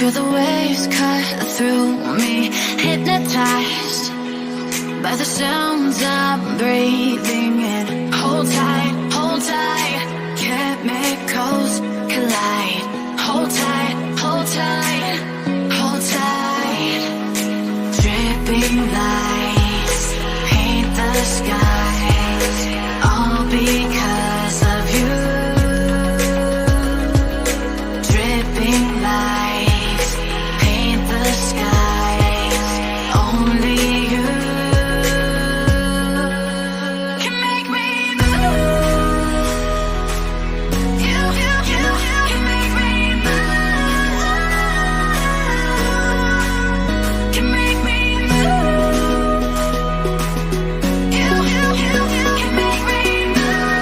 Feel the waves cut through me, hypnotized by the sounds I'm breathing in. Hold tight, chemicals collide. Hold tight, hold tight, hold tight. Dripping lights paint the skies, all because of you. Dripping lights paint the skies, only you can make me move. You can make me move. Can make me move. You can make me move.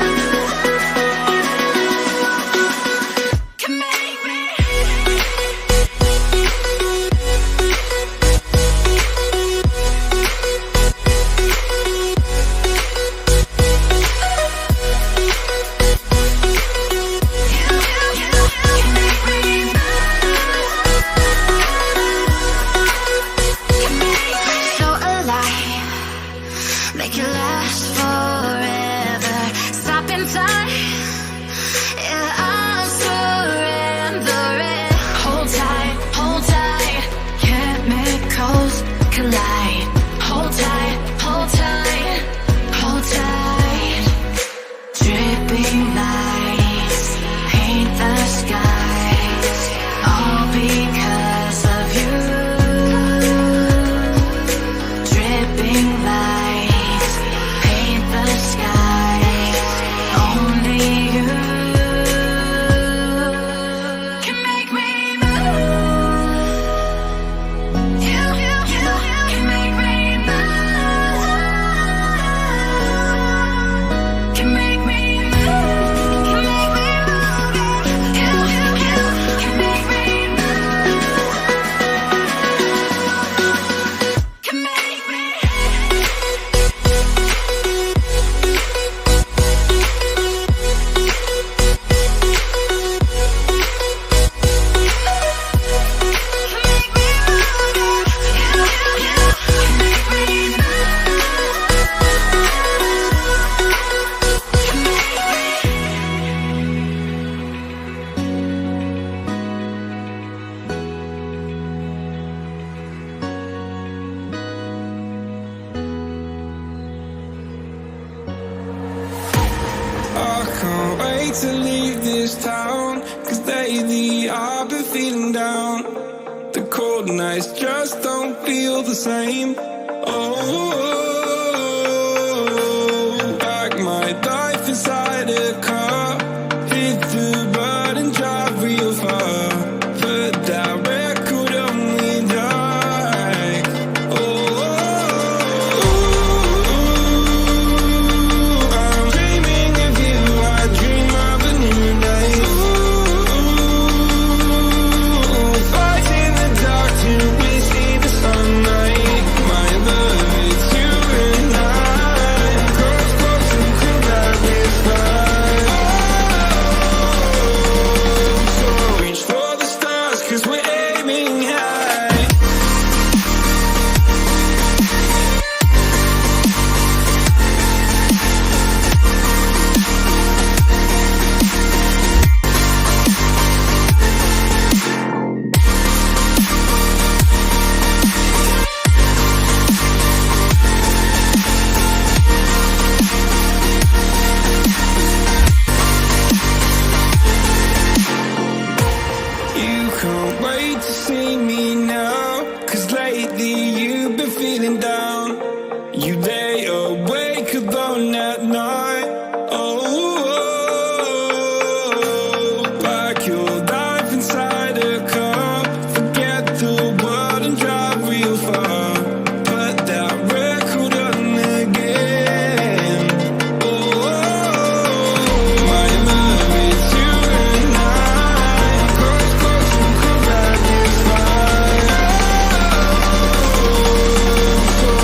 Can make me. So alive, make it last forever. Stop in time, yeah, I'm surrendering. Hold tight, chemicals collide. Hold tight, hold tight, hold tight. Dripping lights paint the skies, all because of you. Dripping lights paint the skies, only you can make me move. You can make me move. Can make me move. Can make me move. You can make me move. Can make me. I can't wait to leave this town, 'cause lately I've been feeling down. The cold nights just don't feel the same. Oh, like my life inside a car, hit the button, drive real far. Put that record on me like, I'm dreaming of you, I dream of a new day. Fight in the dark till we see the sunlight. My love, it's you and I. Cross close and cool like this fire. So reach for the stars, 'cause we're aiming high. You can't wait to see me now, 'cause lately you've been feeling down. You lay awake alone at night. Oh, like your life inside a car. Forget the world and drive real far. Put that record on again. Oh, my love, it's you and I. Cross close and cool like this fire. So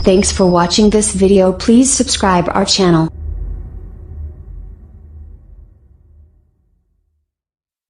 Thanks for watching this video. Please subscribe our channel.